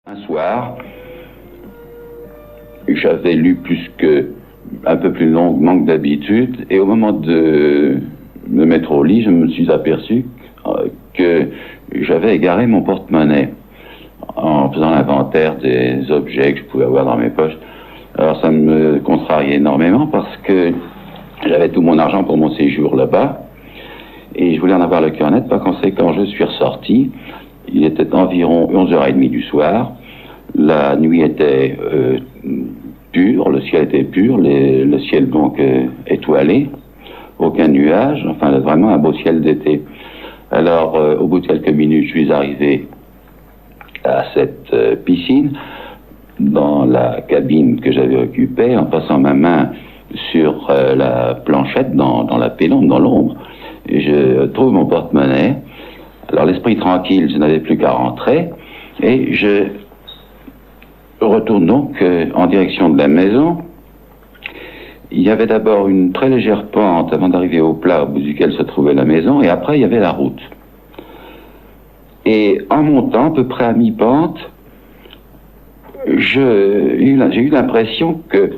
Un soir, j'avais lu un peu plus longuement que d'habitude, et au moment de me mettre au lit, je me suis aperçu que j'avais égaré mon porte-monnaie en faisant l'inventaire des objets que je pouvais avoir dans mes poches. Alors ça me contrariait énormément parce que j'avais tout mon argent pour mon séjour là-bas et je voulais en avoir le cœur net. Par conséquent, je suis ressorti. Il était environ 11h30 du soir. La nuit était pure, le ciel était pur, le ciel donc étoilé, aucun nuage, enfin vraiment un beau ciel d'été. Alors, au bout de quelques minutes, je suis arrivé à cette piscine, dans la cabine que j'avais occupée, en passant ma main sur la planchette dans la pénombre, dans l'ombre. Je trouve mon porte-monnaie. Alors, l'esprit tranquille, je n'avais plus qu'à rentrer, et je retourne donc en direction de la maison. Il y avait d'abord une très légère pente avant d'arriver au plat au bout duquel se trouvait la maison, et après il y avait la route. Et en montant, à peu près à mi-pente, j'ai eu l'impression que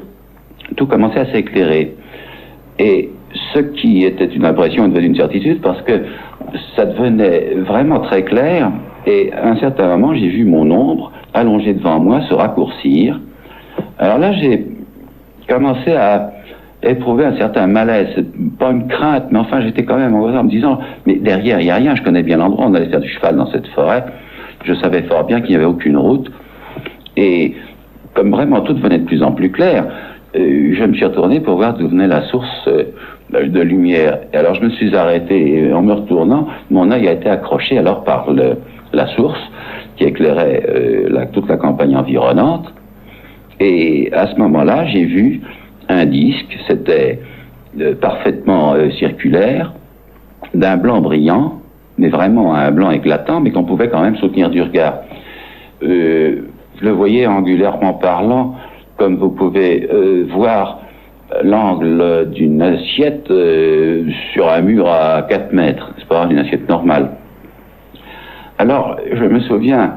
tout commençait à s'éclairer. Et ce qui était une impression est devenu une certitude parce que ça devenait vraiment très clair, et à un certain moment, j'ai vu mon ombre allongée devant moi se raccourcir. Alors là, j'ai commencé à éprouver un certain malaise, pas une crainte, mais enfin j'étais quand même en me disant, mais derrière il n'y a rien, je connais bien l'endroit, on allait faire du cheval dans cette forêt, je savais fort bien qu'il n'y avait aucune route, et comme vraiment tout devenait de plus en plus clair, je me suis retourné pour voir d'où venait la source de lumière. Et alors je me suis arrêté, et en me retournant, mon œil a été accroché alors par la source qui éclairait toute la campagne environnante, et à ce moment-là j'ai vu un disque, c'était parfaitement circulaire, d'un blanc brillant, mais vraiment un blanc éclatant, mais qu'on pouvait quand même soutenir du regard. Je le voyais angulairement parlant, comme vous pouvez voir l'angle d'une assiette sur un mur à 4 mètres, c'est pas une assiette normale. Alors, je me souviens,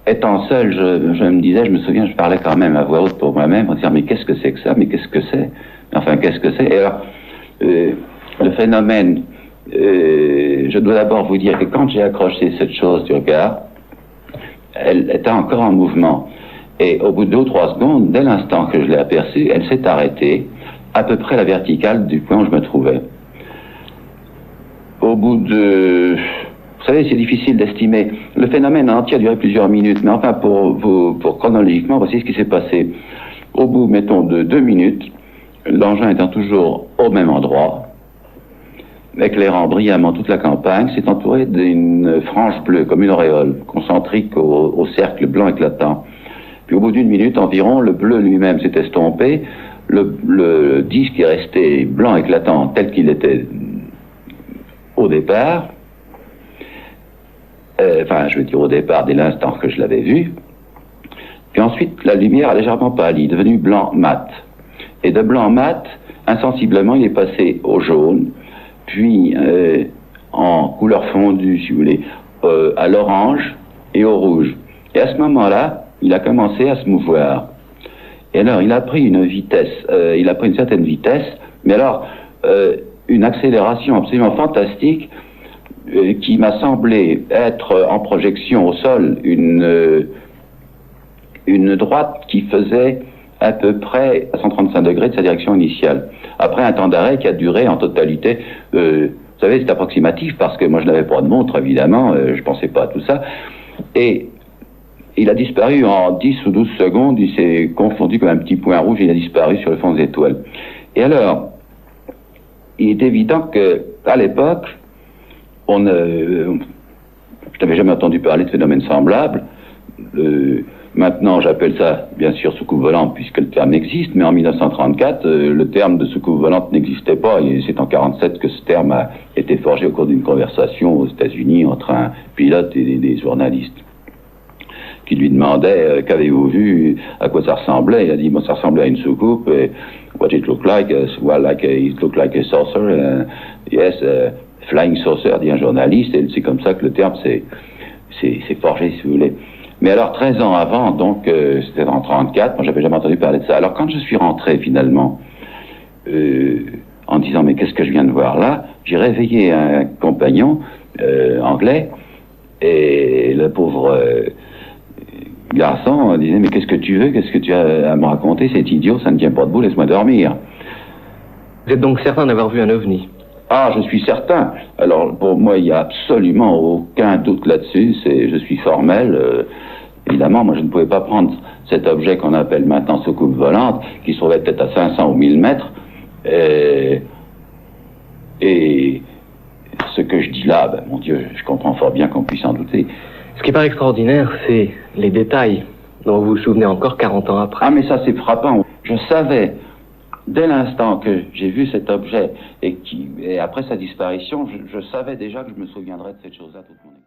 étant seul, je parlais quand même à voix haute pour moi-même, en disant, mais qu'est-ce que c'est que ça, mais qu'est-ce que c'est, enfin, qu'est-ce que c'est. Et alors, le phénomène, je dois d'abord vous dire que quand j'ai accroché cette chose du regard, elle était encore en mouvement. Et au bout de 2 ou 3 secondes, dès l'instant que je l'ai aperçue, elle s'est arrêtée, à peu près la verticale du point où je me trouvais. Au bout de... Vous savez, c'est difficile d'estimer. Le phénomène entier a duré plusieurs minutes, mais enfin, pour chronologiquement, voici ce qui s'est passé. Au bout, mettons, de 2 minutes, l'engin étant toujours au même endroit, éclairant brillamment toute la campagne, s'est entouré d'une frange bleue, comme une auréole, concentrique au cercle blanc éclatant. Puis au bout d'1 minute environ, le bleu lui-même s'est estompé, le disque est resté blanc éclatant tel qu'il était au départ, je veux dire au départ, dès l'instant que je l'avais vu. Puis ensuite, la lumière a légèrement pâli, devenue blanc mat. Et de blanc mat, insensiblement, il est passé au jaune, puis en couleur fondue, si vous voulez, à l'orange et au rouge. Et à ce moment-là, il a commencé à se mouvoir. Et alors, il a pris une certaine vitesse, mais alors, une accélération absolument fantastique, qui m'a semblé être en projection au sol une droite qui faisait à peu près à 135 degrés de sa direction initiale. Après un temps d'arrêt qui a duré en totalité, vous savez, c'est approximatif parce que moi je n'avais pas de montre évidemment, je pensais pas à tout ça, et il a disparu en 10 ou 12 secondes, il s'est confondu comme un petit point rouge, il a disparu sur le fond des étoiles. Et alors, il est évident que à l'époque, je n'avais jamais entendu parler de phénomènes semblables. Maintenant, j'appelle ça, bien sûr, soucoupe volante, puisque le terme existe, mais en 1934, le terme de soucoupe volante n'existait pas, et c'est en 1947 que ce terme a été forgé au cours d'une conversation aux États-Unis entre un pilote et des journalistes, qui lui demandaient qu'avez-vous vu, à quoi ça ressemblait. Il a dit, bon, ça ressemblait à une soucoupe, et what it looked like, it looked like a saucer, yes, flying saucer, dit un journaliste, et c'est comme ça que le terme s'est forgé, si vous voulez. Mais alors 13 ans avant, donc c'était en 34, moi j'avais jamais entendu parler de ça. Alors quand je suis rentré finalement, en disant mais qu'est-ce que je viens de voir là, j'ai réveillé un compagnon anglais, et le pauvre garçon disait mais qu'est-ce que tu veux, qu'est-ce que tu as à me raconter, c'est idiot, ça ne tient pas debout, laisse-moi dormir. Vous êtes donc certain d'avoir vu un ovni? Ah, je suis certain. Alors, pour moi, il n'y a absolument aucun doute là-dessus. Je suis formel. Évidemment, moi, je ne pouvais pas prendre cet objet qu'on appelle maintenant soucoupe volante, qui se trouvait peut-être à 500 ou 1000 mètres. Et ce que je dis là, ben, mon Dieu, je comprends fort bien qu'on puisse en douter. Ce qui paraît extraordinaire, c'est les détails dont vous vous souvenez encore 40 ans après. Ah, mais ça, c'est frappant. Je savais... Dès l'instant que j'ai vu cet objet et après sa disparition, je savais déjà que je me souviendrais de cette chose-là toute mon vie.